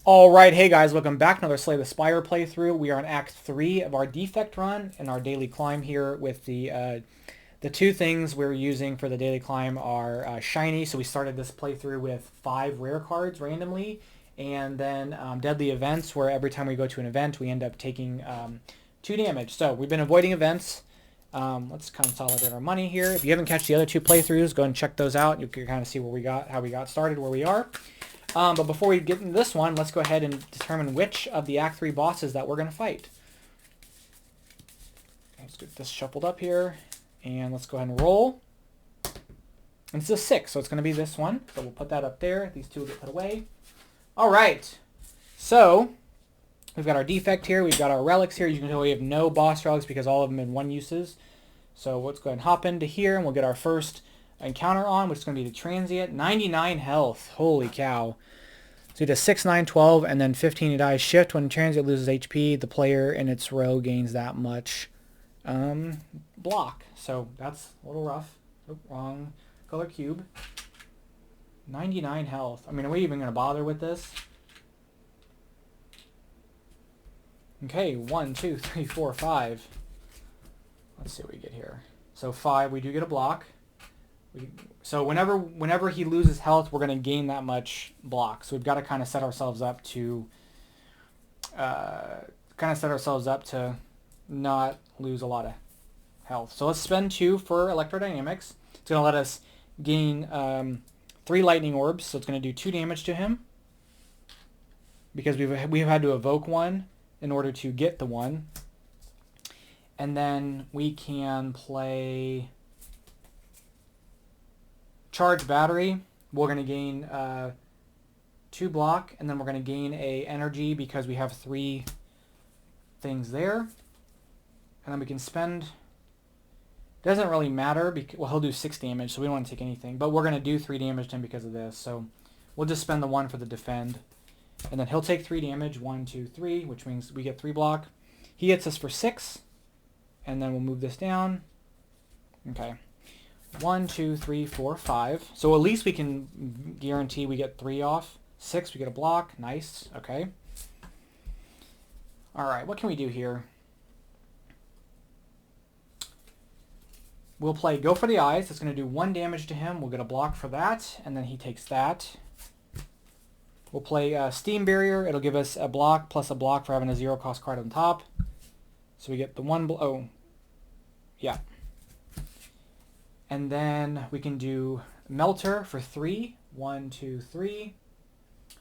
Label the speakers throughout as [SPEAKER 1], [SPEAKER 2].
[SPEAKER 1] Alright, hey guys, welcome back. Another Slay the Spire playthrough. We are on Act 3 of our Defect run and our daily climb here with the two things we're using for the daily climb are shiny. So we started this playthrough with 5 rare cards randomly, and then deadly events, where every time we go to an event we end up taking 2 damage. So we've been avoiding events. Let's consolidate our money here. If you haven't catch the other 2 playthroughs, go and check those out. You can kind of see where we got, how we got started, where we are. But before we get into this one, let's go ahead and determine which of the Act 3 bosses that we're going to fight. Let's get this shuffled up here, and let's go ahead and roll. And it's a 6, so it's going to be this one. So we'll put that up there. These 2 will get put away. All right. So we've got our Defect here. We've got our relics here. You can tell we have no boss relics because all of them in 1 uses. So let's go ahead and hop into here, and we'll get our first encounter on, which is going to be the transient. 99 health. Holy cow. So he does 6, 9, 12, and then 15 he dies. Shift. When transient loses HP, the player in its row gains that much block. So that's a little rough. Oh, wrong color cube. 99 health. I mean, are we even going to bother with this? Okay, 1, 2, 3, 4, 5. Let's see what we get here. So 5, we do get a block. So whenever he loses health, we're going to gain that much block. So we've got to kind of set ourselves up to not lose a lot of health. So let's spend 2 for electrodynamics. It's going to let us gain 3 lightning orbs. So it's going to do 2 damage to him because we've had to evoke 1 in order to get the 1. And then we can play Charge Battery. We're going to gain 2 block, and then we're going to gain a energy because we have 3 things there. And then we can spend... Doesn't really matter, because, well, he'll do 6 damage, so we don't want to take anything. But we're going to do 3 damage to him because of this, so we'll just spend the 1 for the defend. And then he'll take 3 damage, 1, 2, 3, which means we get 3 block. He hits us for 6, and then we'll move this down. Okay. 1, 2, 3, 4, 5. So at least we can guarantee we get 3 off. 6, we get a block. Nice. Okay. Alright, what can we do here? We'll play Go for the Eyes. That's going to do 1 damage to him. We'll get a block for that, and then he takes that. We'll play Steam Barrier. It'll give us a block plus a block for having a 0-cost card on top. So we get the 1... Oh, yeah. And then we can do Melter for 3. 1, 2, 3.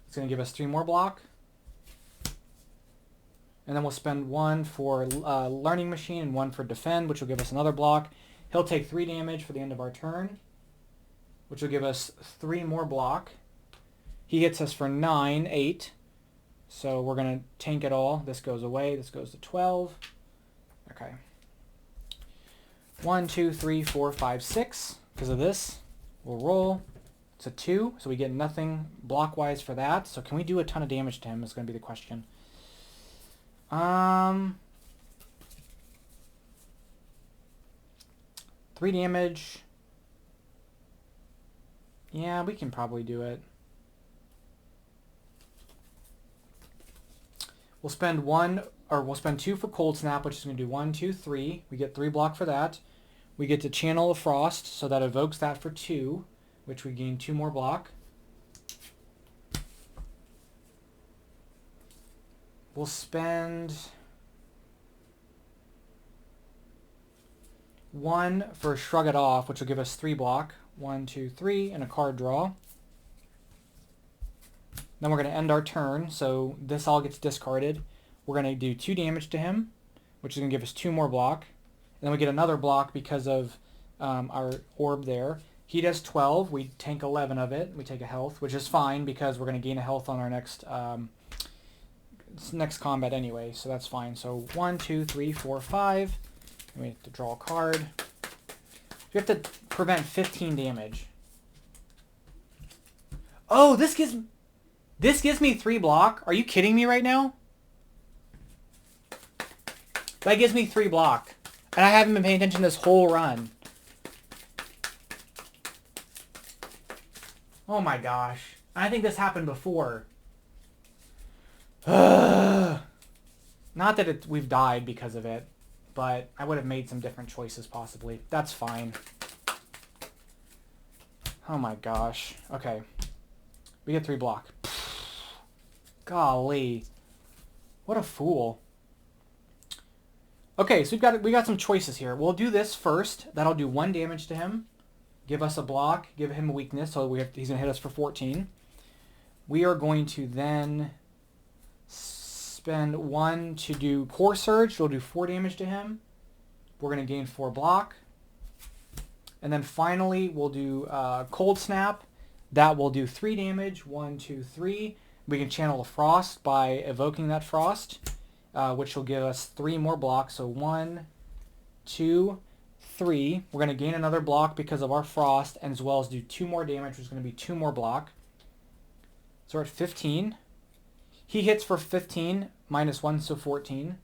[SPEAKER 1] It's going to give us 3 more block. And then we'll spend 1 for Learning Machine and 1 for Defend, which will give us another block. He'll take 3 damage for the end of our turn, which will give us 3 more block. He hits us for 9, 8. So we're going to tank it all. This goes away. This goes to 12. Okay. 1, 2, 3, 4, 5, 6. Because of this, we'll roll. It's a 2, so we get nothing block-wise for that. So can we do a ton of damage to him is going to be the question. 3 damage. Yeah, we can probably do it. We'll spend 2 for Cold Snap, which is going to do 1, 2, 3. We get 3 block for that. We get to Channel of Frost, so that evokes that for 2, which we gain 2 more block. We'll spend 1 for Shrug It Off, which will give us 3 block. 1, 2, 3, and a card draw. Then we're going to end our turn, so this all gets discarded. We're going to do 2 damage to him, which is going to give us 2 more block. And then we get another block because of our orb there. He does 12. We tank 11 of it. We take a health, which is fine because we're going to gain a health on our next combat anyway, so that's fine. So 1, 2, 3, 4, 5. And we have to draw a card. We have to prevent 15 damage. Oh, this gives me 3 block? Are you kidding me right now? That gives me 3 block. And I haven't been paying attention this whole run. Oh my gosh. I think this happened before. Not that we've died because of it, but I would have made some different choices possibly. That's fine. Oh my gosh. Okay. We get 3 block. Golly. What a fool. Okay, so we got some choices here. We'll do this first. That'll do 1 damage to him. Give us a block. Give him a weakness. So he's going to hit us for 14. We are going to then spend 1 to do Core Surge. We'll do 4 damage to him. We're going to gain 4 block. And then finally, we'll do Cold Snap. That will do 3 damage. 1, 2, 3. We can channel the Frost by evoking that Frost, which will give us 3 more blocks. So 1, 2, 3. We're going to gain another block because of our Frost, and as well as do 2 more damage, which is going to be 2 more block. So we're at 15. He hits for 15, -1, so 14.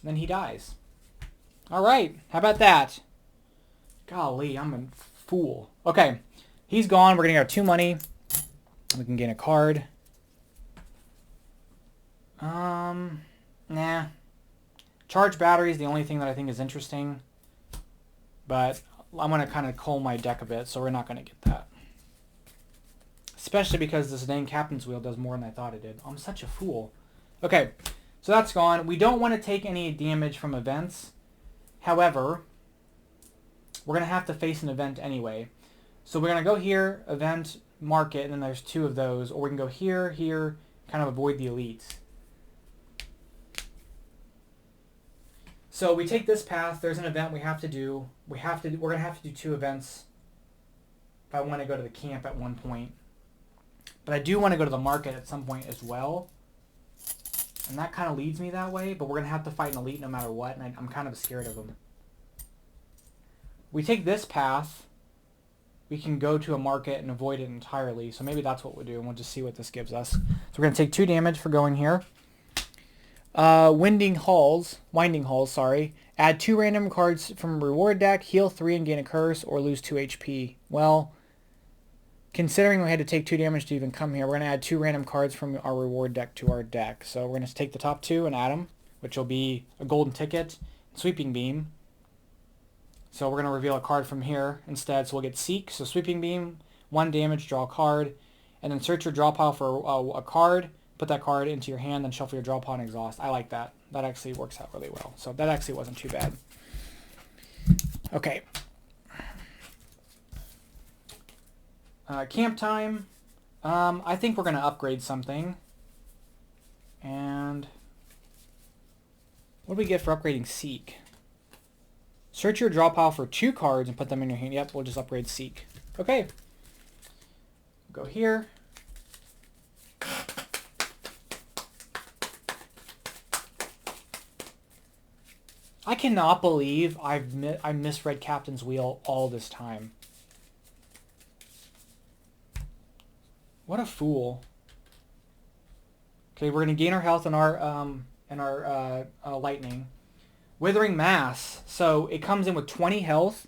[SPEAKER 1] Then he dies. All right, how about that? Golly, I'm a fool. Okay, he's gone. We're going to get our 2 money. We can gain a card. Nah. Charge battery is the only thing that I think is interesting. But I'm going to kind of cull my deck a bit, so we're not going to get that. Especially because this dang Captain's Wheel does more than I thought it did. I'm such a fool. Okay, so that's gone. We don't want to take any damage from events. However, we're going to have to face an event anyway. So we're going to go here, event, market, and then there's 2 of those. Or we can go here, here, kind of avoid the elites. So we take this path. There's an event we have to do. We're going to have to do 2 events if I want to go to the camp at one point. But I do want to go to the market at some point as well. And that kind of leads me that way. But we're going to have to fight an elite no matter what. And I'm kind of scared of them. We take this path. We can go to a market and avoid it entirely. So maybe that's what we'll do. And we'll just see what this gives us. So we're going to take 2 damage for going here. Winding Halls, sorry. Add 2 random cards from a reward deck. Heal 3 and gain a curse. Or lose 2 HP. Well, considering we had to take 2 damage to even come here, we're going to add 2 random cards from our reward deck to our deck. So we're going to take the top 2 and add them, which will be a golden ticket, Sweeping Beam. So we're going to reveal a card from here instead. So we'll get Seek. So Sweeping Beam, 1 damage, draw a card. And then search your draw pile for a card. Put that card into your hand, then shuffle your draw pile and exhaust. I like that. That actually works out really well. So that actually wasn't too bad. Okay. Camp time. I think we're going to upgrade something. And what do we get for upgrading Seek? Search your draw pile for 2 cards and put them in your hand. Yep, we'll just upgrade Seek. Okay. Go here. I cannot believe I misread Captain's Wheel all this time. What a fool. Okay, we're going to gain our health and our lightning. Withering Mass. So it comes in with 20 health.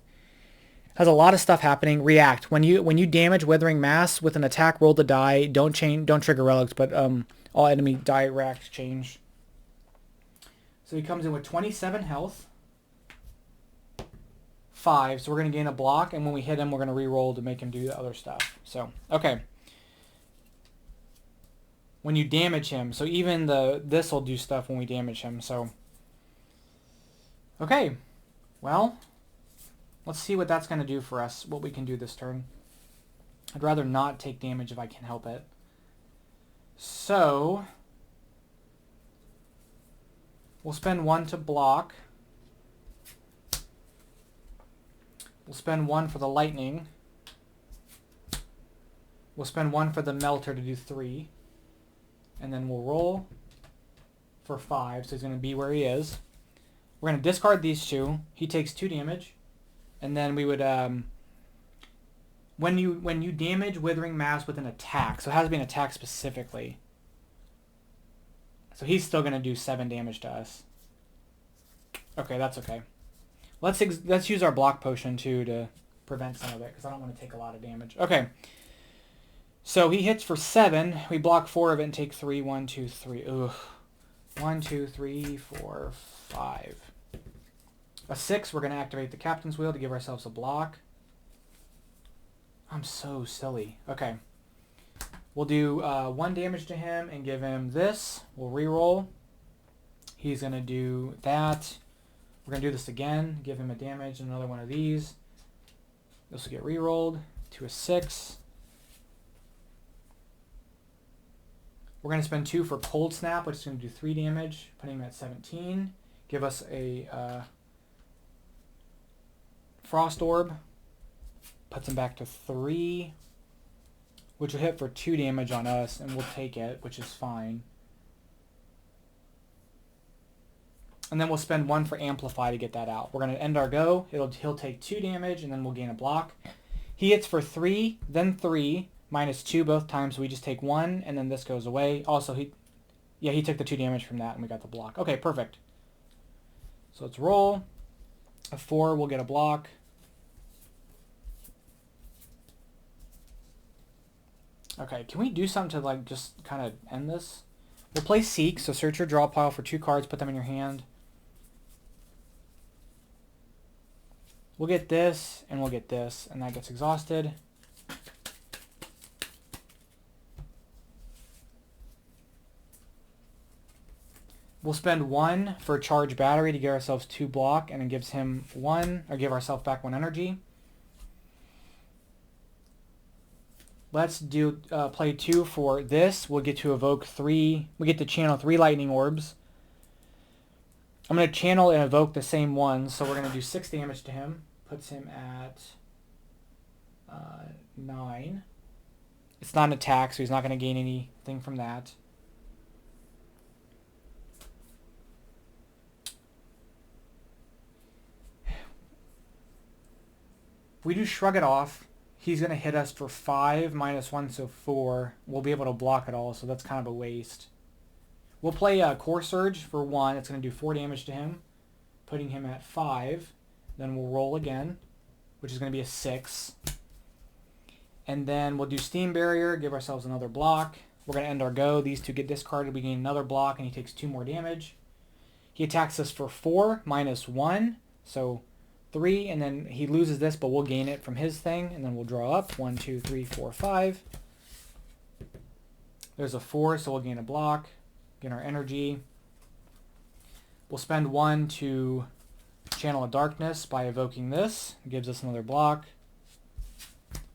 [SPEAKER 1] Has a lot of stuff happening. React. When you damage Withering Mass with an attack, roll the die. Don't trigger relics, but all enemy die reacts change. So he comes in with 27 health. 5. So we're going to gain a block, and when we hit him, we're going to re-roll to make him do the other stuff. So, okay. When you damage him, so even this will do stuff when we damage him. So, okay. Well, let's see what that's going to do for us, what we can do this turn. I'd rather not take damage if I can help it. So we'll spend 1 to block. We'll spend 1 for the lightning. We'll spend 1 for the melter to do 3. And then we'll roll for 5. So he's going to be where he is. We're going to discard these 2. He takes 2 damage. And then we would, when you damage Withering Mass with an attack, so it has to be an attack specifically. So he's still going to do 7 damage to us. Okay, that's okay. Let's use our block potion too to prevent some of it, because I don't want to take a lot of damage. Okay. So he hits for 7. We block 4 of it and take 3. 1, 2, 3. Ugh. 1, 2, 3, 4, 5. A 6, we're going to activate the captain's wheel to give ourselves a block. I'm so silly. Okay. We'll do 1 damage to him and give him this. We'll reroll. He's going to do that. We're going to do this again. Give him a damage and another one of these. This will get rerolled to a 6. We're going to spend 2 for Cold Snap, which is going to do 3 damage, putting him at 17. Give us a Frost Orb. Puts him back to 3, which will hit for 2 damage on us, and we'll take it, which is fine. And then we'll spend 1 for Amplify to get that out. We're going to end our go. He'll take 2 damage, and then we'll gain a block. He hits for 3, then 3, minus 2 both times, so we just take 1, and then this goes away. Also, he took the 2 damage from that, and we got the block. Okay, perfect. So let's roll. A 4, we'll get a block. Okay, can we do something to like just kind of end this? We'll play Seek, so search your draw pile for 2 cards, put them in your hand. We'll get this, and we'll get this, and that gets exhausted. We'll spend 1 for Charge Battery to give ourselves 2 block, and it gives him 1, or give ourselves back 1 energy. Let's do play 2 for this. We'll get to evoke 3. We get to channel 3 lightning orbs. I'm going to channel and evoke the same one, so we're going to do 6 damage to him. Puts him at 9. It's not an attack, so he's not going to gain anything from that. If we do Shrug It Off, he's going to hit us for 5 minus 1, so 4. We'll be able to block it all, so that's kind of a waste. We'll play Core Surge for 1. It's going to do 4 damage to him, putting him at 5. Then we'll roll again, which is going to be a 6. And then we'll do Steam Barrier, give ourselves another block. We're going to end our go. These 2 get discarded. We gain another block, and he takes 2 more damage. He attacks us for 4 minus 1, so 3, and then he loses this, but we'll gain it from his thing, and then we'll draw up 1, 2, 3, 4, 5. There's a 4, so we'll gain a block, gain our energy. We'll spend 1 to channel a darkness by evoking this. It gives us another block.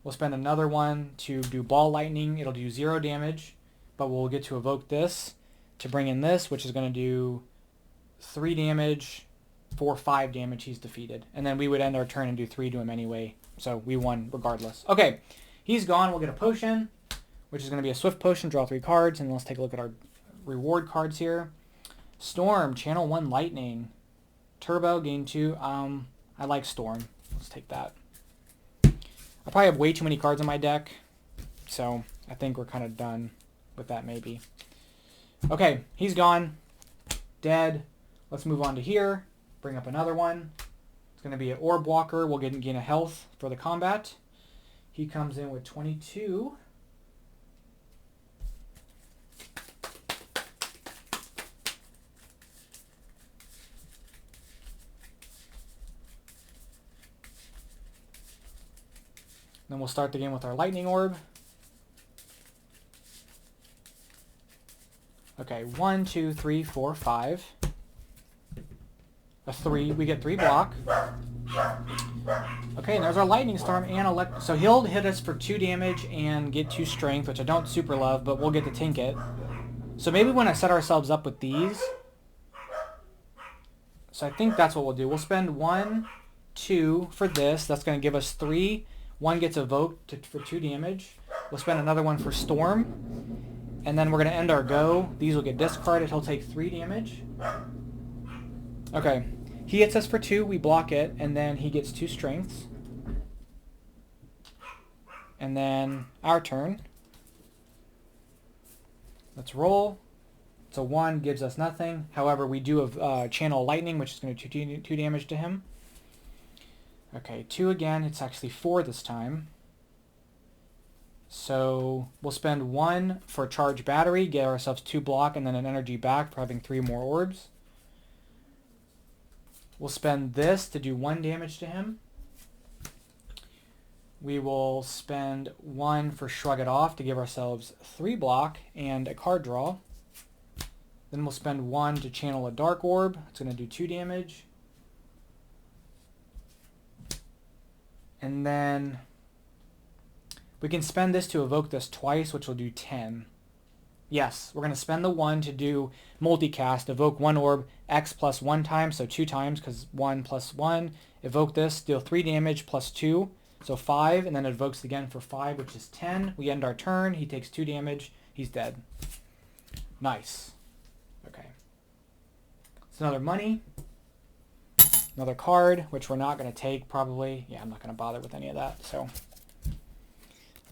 [SPEAKER 1] We'll spend another 1 to do Ball Lightning. It'll do 0 damage, but we'll get to evoke this to bring in this, which is going to do 3 damage. 4, 5 damage, he's defeated. And then we would end our turn and do 3 to him anyway. So we won regardless. Okay, he's gone. We'll get a potion, which is going to be a swift potion. Draw 3 cards, and let's take a look at our reward cards here. Storm, channel 1 lightning. Turbo, gain 2. I like Storm. Let's take that. I probably have way too many cards in my deck, so I think we're kind of done with that maybe. Okay, he's gone. Dead. Let's move on to here. Bring up another one. It's going to be an Orb Walker. We'll gain a health for the combat. He comes in with 22. Then we'll start the game with our Lightning Orb. Okay, 1, 2, 3, 4, 5. A 3. We get 3 block. Okay, and there's our Lightning Storm and so he'll hit us for 2 damage and get 2 strength, which I don't super love, but we'll get to tank it. So maybe when I set ourselves up with these. So I think that's what we'll do. We'll spend 1, 2 for this. That's going to give us 3. 1 gets evoked for 2 damage. We'll spend another 1 for Storm. And then we're going to end our go. These will get discarded. He'll take 3 damage. Okay. He hits us for 2. We block it. And then he gets 2 strengths. And then our turn. Let's roll. So 1 gives us nothing. However, we do have Channel Lightning, which is going to do 2 damage to him. Okay, 2 again. It's actually 4 this time. So we'll spend 1 for charge battery, get ourselves 2 block, and then an energy back for having 3 more orbs. We'll spend this to do 1 damage to him. We will spend 1 for Shrug It Off to give ourselves 3 block and a card draw. Then we'll spend 1 to channel a Dark Orb. It's going to do 2 damage. And then we can spend this to evoke this twice, which will do 10. Yes, we're going to spend the 1 to do multicast, evoke 1 orb, X plus 1 times, so 2 times, because 1 plus 1. Evoke this, deal 3 damage plus 2, so 5, and then it evokes again for 5, which is 10. We end our turn, he takes 2 damage, he's dead. Nice. Okay. It's another money. Another card, which we're not going to take, probably. Yeah, I'm not going to bother with any of that, so.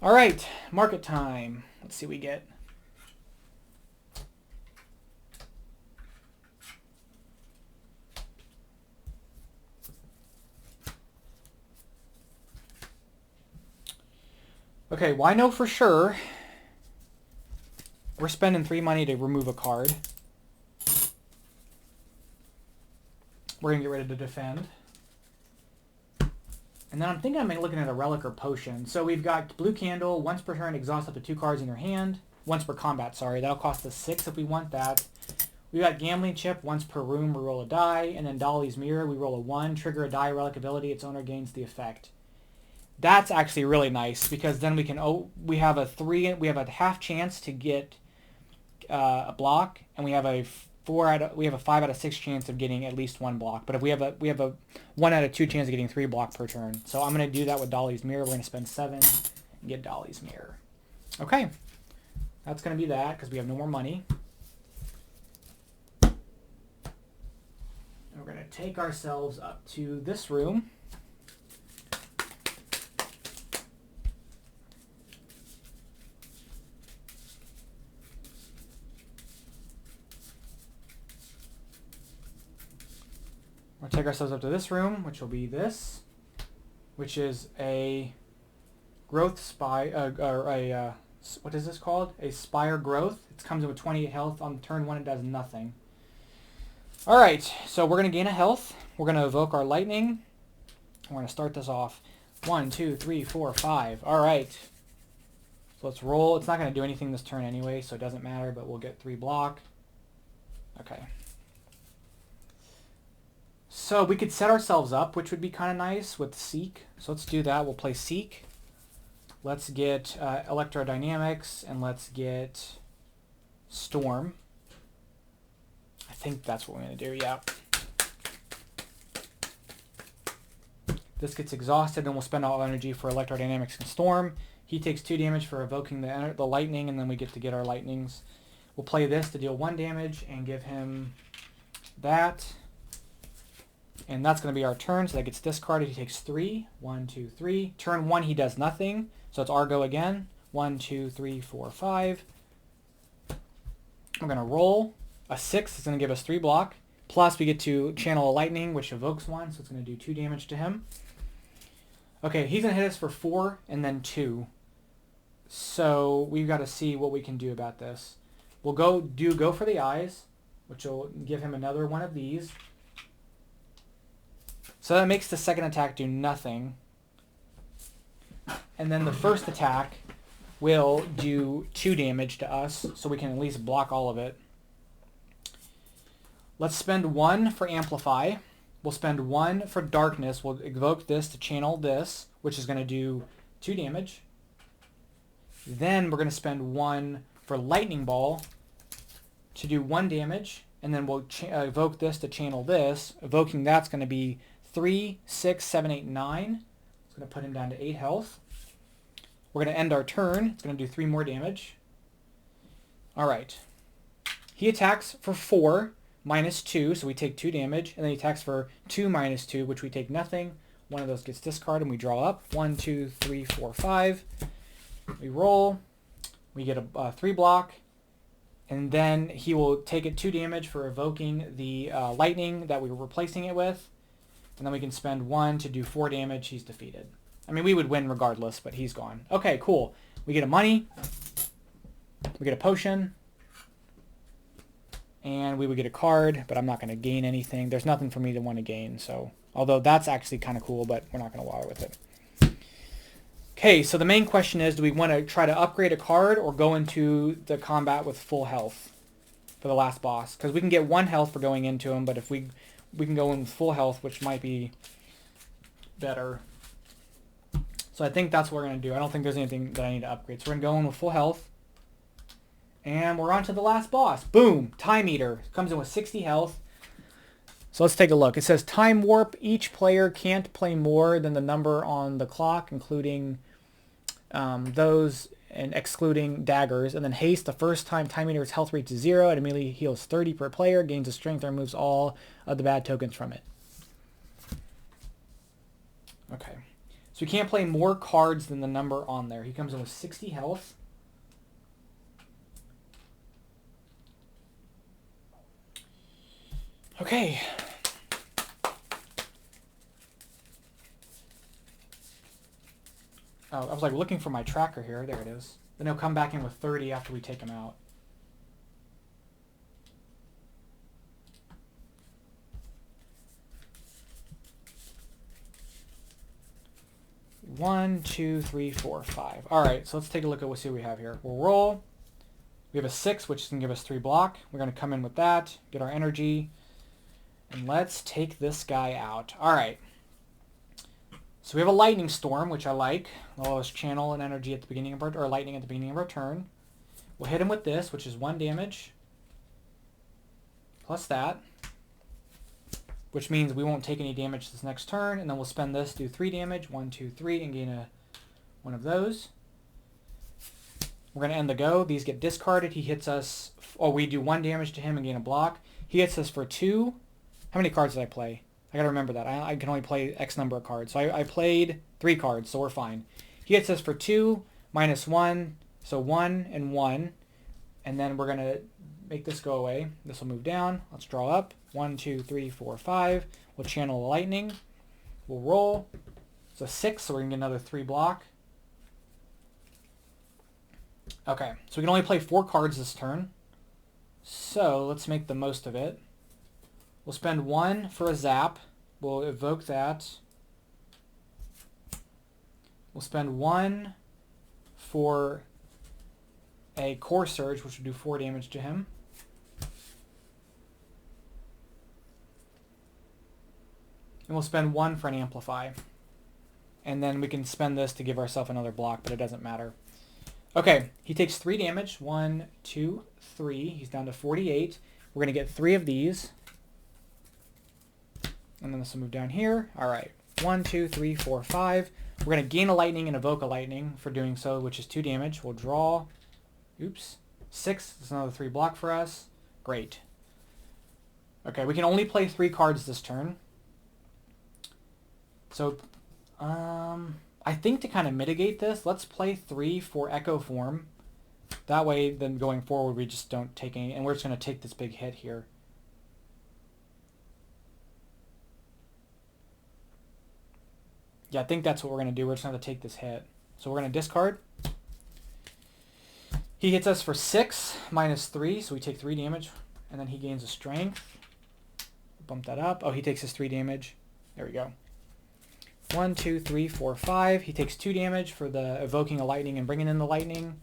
[SPEAKER 1] All right, market time. Let's see what we get. Okay, well, I know for sure we're spending 3 money to remove a card. We're going to get rid of the Defend. And then I'm thinking I'm looking at a Relic or Potion. So we've got Blue Candle, once per turn, exhaust up to 2 cards in your hand. Once per combat, sorry. That'll cost us 6 if we want that. We've got Gambling Chip, once per room, we roll a die. And then Dolly's Mirror, we roll a 1, trigger a die relic ability, its owner gains the effect. That's actually really nice because then we can we have a half chance to get a block, and we have a 5 out of 6 chance of getting at least 1 block. But if we have a 1 out of 2 chance of getting 3 block per turn. So I'm going to do that with Dolly's Mirror. We're going to spend 7 and get Dolly's Mirror. Okay, that's going to be that because we have no more money. And we're going to take ourselves up to this room. We'll take ourselves up to this room, which will be this, which is a growth spire, what is this called? A Spire growth. It comes in with 28 health. On turn 1, it does nothing. All right, so we're going to gain a health. We're going to evoke our lightning. We're going to start this off. 1, 2, 3, 4, 5. All right. So let's roll. It's not going to do anything this turn anyway, so it doesn't matter, but we'll get 3 block. Okay. So we could set ourselves up, which would be kind of nice with Seek. So let's do that. We'll play Seek. Let's get Electrodynamics, and let's get Storm. I think that's what we're going to do, yeah. This gets exhausted, then we'll spend all energy for Electrodynamics and Storm. He takes 2 damage for evoking the lightning, and then we get to get our lightnings. We'll play this to deal 1 damage and give him that. And that's going to be our turn, so that gets discarded. He takes 3. 1, 2, 3. Turn 1, he does nothing. So it's our go again. 1, 2, 3, 4, 5. We're going to roll. A 6 is going to give us 3 block. Plus we get to channel a lightning, which evokes 1, so it's going to do 2 damage to him. Okay, he's going to hit us for 4 and then 2. So we've got to see what we can do about this. We'll go for the eyes, which will give him another one of these. So that makes the second attack do nothing. And then the first attack will do 2 damage to us, so we can at least block all of it. Let's spend 1 for Amplify. We'll spend 1 for Darkness. We'll evoke this to channel this, which is going to do 2 damage. Then we're going to spend 1 for Lightning Ball to do 1 damage. And then we'll evoke this to channel this. Evoking that's going to be 3, 6, 7, 8, 9. It's going to put him down to 8 health. We're going to end our turn. It's going to do 3 more damage. All right. He attacks for 4 minus 2, so we take 2 damage. And then he attacks for 2 minus 2, which we take nothing. One of those gets discarded, and we draw up. 1, 2, 3, 4, 5. We roll. We get a 3 block. And then he will take it 2 damage for evoking the lightning that we were replacing it with. And then we can spend 1 to do 4 damage. He's defeated. I mean, we would win regardless, but he's gone. Okay, cool. We get a money. We get a potion. And we would get a card, but I'm not going to gain anything. There's nothing for me to want to gain. So, although that's actually kind of cool, but we're not going to bother with it. Okay, so the main question is, do we want to try to upgrade a card or go into the combat with full health for the last boss? Because we can get 1 health for going into him, but if we can go in with full health, which might be better. So I think that's what we're going to do. I don't think there's anything that I need to upgrade. So we're going to go in with full health. And we're on to the last boss. Boom! Time Eater. Comes in with 60 health. So let's take a look. It says Time Warp. Each player can't play more than the number on the clock, including those and excluding daggers. And then Haste. The first time Time Eater's health reaches 0, it immediately heals 30 per player, gains a strength, or removes all of the bad tokens from it. Okay. So we can't play more cards than the number on there. He comes in with 60 health. Okay. Oh, I was like looking for my tracker here. There it is. Then he'll come back in with 30 after we take him out. One, two, three, four, five. All right, so let's take a look at what we have here. We'll roll. We have a 6, which is going to give us 3 block. We're going to come in with that, get our energy, and let's take this guy out. All right. So we have a lightning storm, which I like. Allow us channel an energy at the beginning of our, or lightning at the beginning of our turn. We'll hit him with this, which is 1 damage, plus that, which means we won't take any damage this next turn, and then we'll spend this, do 3 damage, 1, 2, 3, and gain one of those. We're going to end the go. These get discarded. He hits us, we do 1 damage to him and gain a block. He hits us for 2. How many cards did I play? I got to remember that. I can only play X number of cards. So I played 3 cards, so we're fine. He hits us for 2, -1, so 1 and 1. And then we're going to make this go away. This will move down. Let's draw up. 1, 2, 3, 4, 5. We'll channel the lightning. We'll roll. It's a 6, so we're going to get another 3 block. Okay, so we can only play 4 cards this turn. So let's make the most of it. We'll spend 1 for a zap. We'll evoke that. We'll spend 1 for a core surge, which will do 4 damage to him. And we'll spend 1 for an amplify. And then we can spend this to give ourselves another block, but it doesn't matter. Okay, he takes 3 damage. 1, 2, 3. He's down to 48. We're going to get 3 of these. And then this will move down here. All right. 1, 2, 3, 4, 5. We're going to gain a lightning and evoke a lightning for doing so, which is 2 damage. We'll draw. Oops. 6. That's another 3 block for us. Great. Okay, we can only play 3 cards this turn. So, I think to kind of mitigate this, let's play 3 for Echo Form. That way, then going forward, we just don't take any, and we're just going to take this big hit here. Yeah, I think that's what we're going to do. We're just going to take this hit. So we're going to discard. He hits us for 6, -3, so we take 3 damage, and then he gains a strength. Bump that up. Oh, he takes his 3 damage. There we go. 1, 2, 3, 4, 5. He takes 2 damage for the evoking a lightning and bringing in the lightning.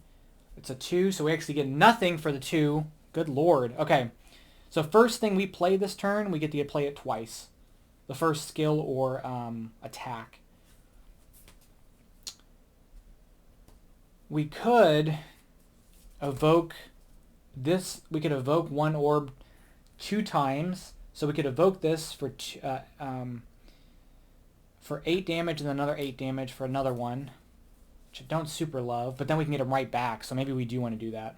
[SPEAKER 1] It's a 2, so we actually get nothing for the 2. Good lord. Okay, so first thing we play this turn, we get to play it twice. The first skill or attack. We could evoke this. We could evoke 1 orb 2 times. So we could evoke this for 8 damage and another 8 damage for another one, which I don't super love, but then we can get him right back, so maybe we do want to do that.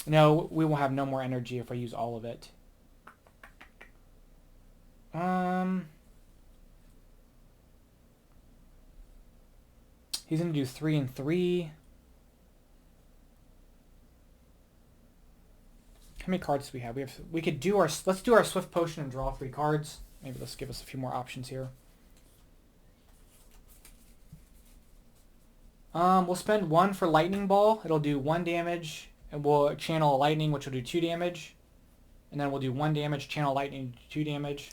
[SPEAKER 1] No, we will have no more energy if I use all of it. He's going to do 3 and 3. How many cards do we have? Let's do our Swift Potion and draw 3 cards. Maybe let's give us a few more options here. We'll spend 1 for lightning ball. It'll do 1 damage, and we'll channel a lightning, which will do 2 damage. And then we'll do 1 damage, channel lightning, 2 damage.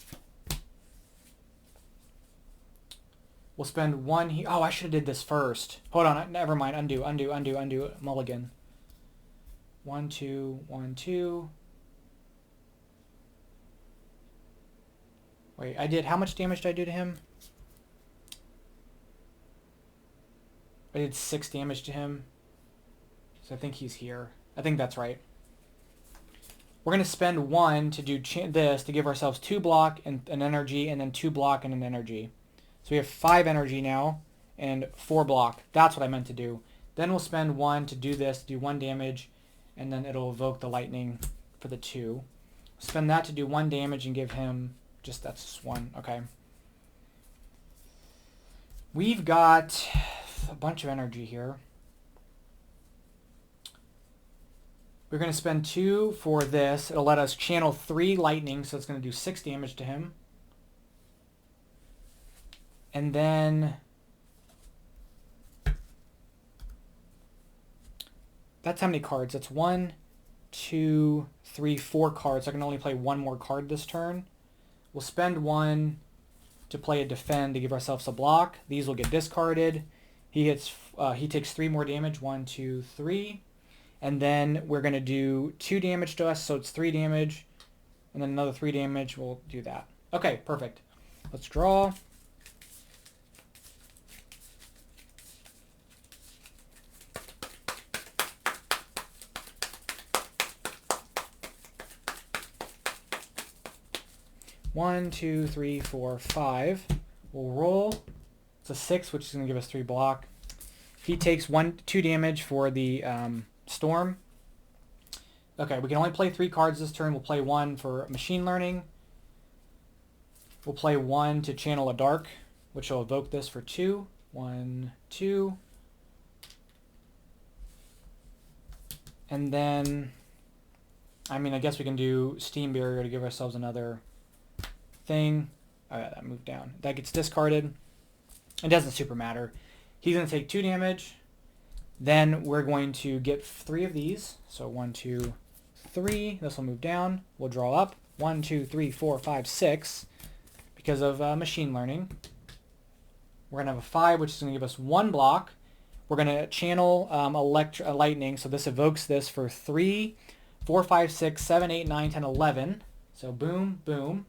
[SPEAKER 1] We'll spend 1 here. Oh, I should have did this first. Hold on, never mind. Undo, undo, undo, undo. Mulligan. 1, 2, 1, 2. Wait, I did. How much damage did I do to him? I did 6 damage to him. So I think he's here. I think that's right. We're going to spend 1 to do this to give ourselves 2 block and an energy, and then 2 block and an energy. So we have 5 energy now and 4 block. That's what I meant to do. Then we'll spend 1 to do this, do 1 damage, and then it'll evoke the lightning for the 2. Spend that to do 1 damage and give him just, that's just 1. Okay. We've got a bunch of energy here. We're going to spend 2 for this. It'll let us channel 3 lightning, so it's going to do 6 damage to him. And then that's how many cards? That's 1, 2, 3, 4 cards. So I can only play 1 more card this turn. We'll spend 1 to play a defend to give ourselves a block. These will get discarded. He takes 3 more damage. 1, 2, 3. And then we're going to do 2 damage to us, so it's 3 damage. And then another 3 damage. We'll do that. Okay, perfect. Let's draw. One, 2, 3, 4, 5. We'll roll. It's a 6, which is going to give us 3 block. He takes 2 damage for the storm. Okay, we can only play 3 cards this turn. We'll play 1 for machine learning. We'll play 1 to channel a dark, which will evoke this for 2. 1, 2. And then, I mean, I guess we can do Steam Barrier to give ourselves another thing. Oh yeah, that moved down. That gets discarded. It doesn't super matter. He's going to take 2 damage. Then we're going to get 3 of these. So 1, 2, 3. This will move down. We'll draw up. 1, 2, 3, 4, 5, 6. Because of machine learning. We're going to have a 5, which is going to give us 1 block. We're going to channel lightning. So this evokes this for 3, 4, 5, 6, 7, 8, 9, 10, 11. So boom, boom.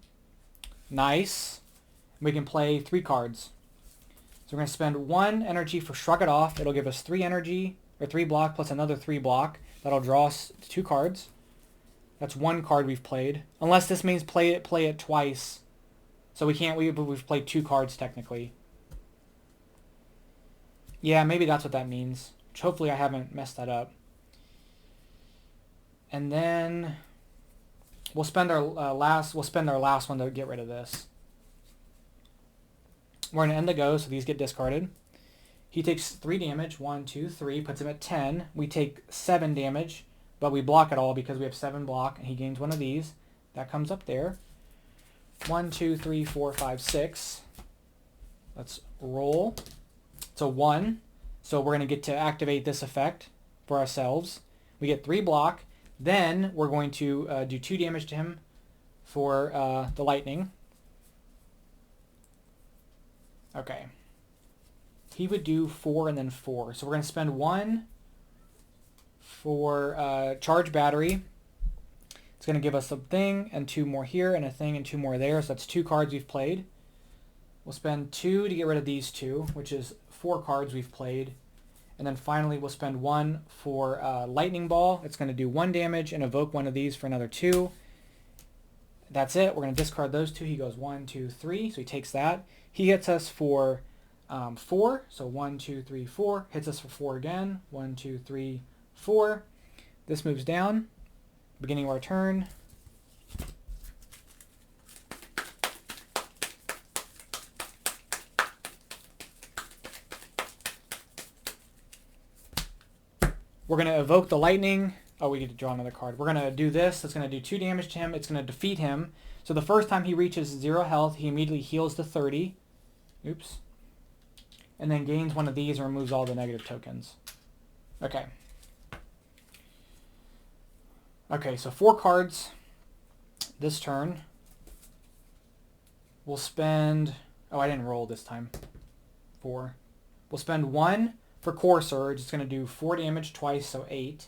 [SPEAKER 1] Nice. We can play 3 cards. So we're going to spend 1 energy for Shrug It Off. It'll give us 3 energy, or 3 block plus another 3 block. That'll draw us 2 cards. That's 1 card we've played. Unless this means play it twice. So we can't, we've played 2 cards technically. Yeah, maybe that's what that means. Which hopefully I haven't messed that up. And then we'll spend our last one to get rid of this. We're going to end the go, so these get discarded. He takes 3 damage. 1, 2, 3. Puts him at 10. We take 7 damage, but we block it all because we have 7 block, and he gains 1 of these. That comes up there. 1, 2, 3, 4, 5, 6. Let's roll. It's a 1. So we're going to get to activate this effect for ourselves. We get 3 block. Then we're going to do 2 damage to him for the lightning. Okay. He would do 4 and then 4. So we're going to spend 1 for charge battery. It's going to give us a thing and 2 more here and a thing and 2 more there. So that's 2 cards we've played. We'll spend 2 to get rid of these 2, which is 4 cards we've played. And then finally we'll spend 1 for lightning ball. It's going to do 1 damage and evoke 1 of these for another 2. That's it. We're going to discard those 2. He goes 1, 2, 3. So he takes that. He hits us for 4. So 1, 2, 3, 4. Hits us for 4 again. 1, 2, 3, 4. This moves down. Beginning of our turn. We're going to evoke the lightning. Oh, we need to draw another card. We're going to do this. It's going to do 2 damage to him. It's going to defeat him. So the first time he reaches 0 health, he immediately heals to 30. Oops. and then gains one of these and removes all the negative tokens. Okay. Okay, so 4 cards this turn. We'll spend... Oh, I didn't roll this time. 4. We'll spend 1 for Core Surge. It's going to do 4 damage twice, so 8.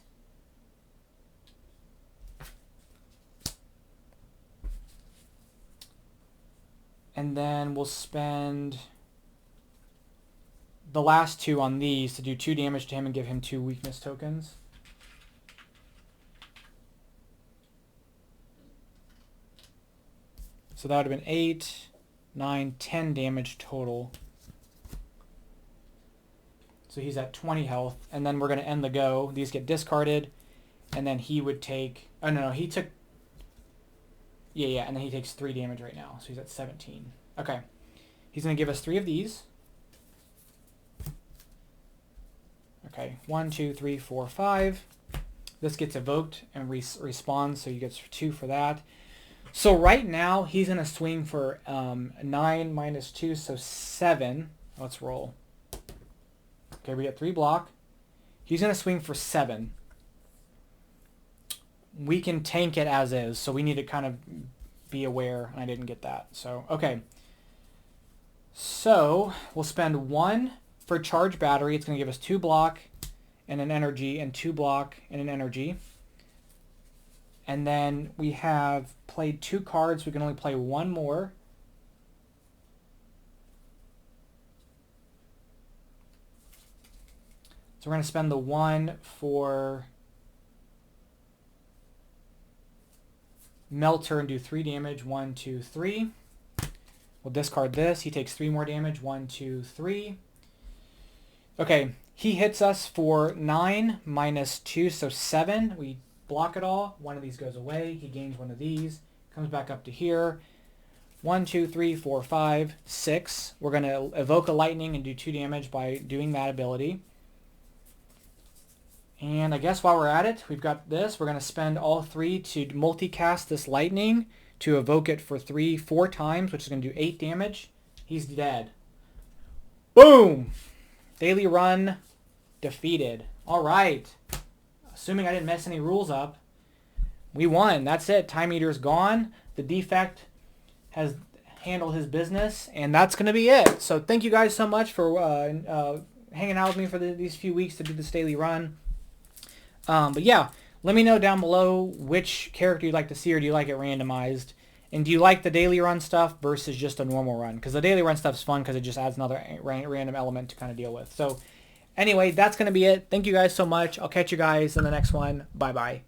[SPEAKER 1] And then we'll spend the last 2 on these to do 2 damage to him and give him 2 weakness tokens. So that would have been 8, 9, 10 damage total. So he's at 20 health. And then we're going to end the go. These get discarded. And then he would take... Oh, no, he took... Yeah, and then he takes 3 damage right now. So he's at 17. Okay. He's going to give us 3 of these. Okay, 1, 2, 3, 4, 5. This gets evoked and respawns, so he gets 2 for that. So right now, he's going to swing for 9 minus 2, so 7. Let's roll. Okay, we get 3 block. He's going to swing for 7. We can tank it as is, so we need to kind of be aware, and I didn't get that. So, okay. So, we'll spend 1 for Charge Battery. It's going to give us 2 block and an energy, and 2 block and an energy. And then we have played 2 cards. We can only play 1 more. So we're going to spend the 1 for Melter and do 3 damage. 1, 2, 3. We'll discard this. He takes 3 more damage. 1, 2, 3. Okay, he hits us for 9 minus 2, so 7. We block it all. 1 of these goes away. He gains 1 of these. Comes back up to here. 1, 2, 3, 4, 5, 6. We're going to evoke a lightning and do 2 damage by doing that ability. And I guess while we're at it, we've got this. We're going to spend all 3 to multicast this lightning to evoke it for 4 times, which is going to do 8 damage. He's dead. Boom! Daily run defeated. All right. Assuming I didn't mess any rules up, we won. That's it. Time Eater's gone. The Defect has handled his business, and that's going to be it. So thank you guys so much for hanging out with me for these few weeks to do this daily run. But yeah, let me know down below which character you'd like to see, or do you like it randomized? And do you like the daily run stuff versus just a normal run? Because the daily run stuff's fun because it just adds another random element to kind of deal with. So anyway, that's going to be it. Thank you guys so much. I'll catch you guys in the next one. Bye-bye.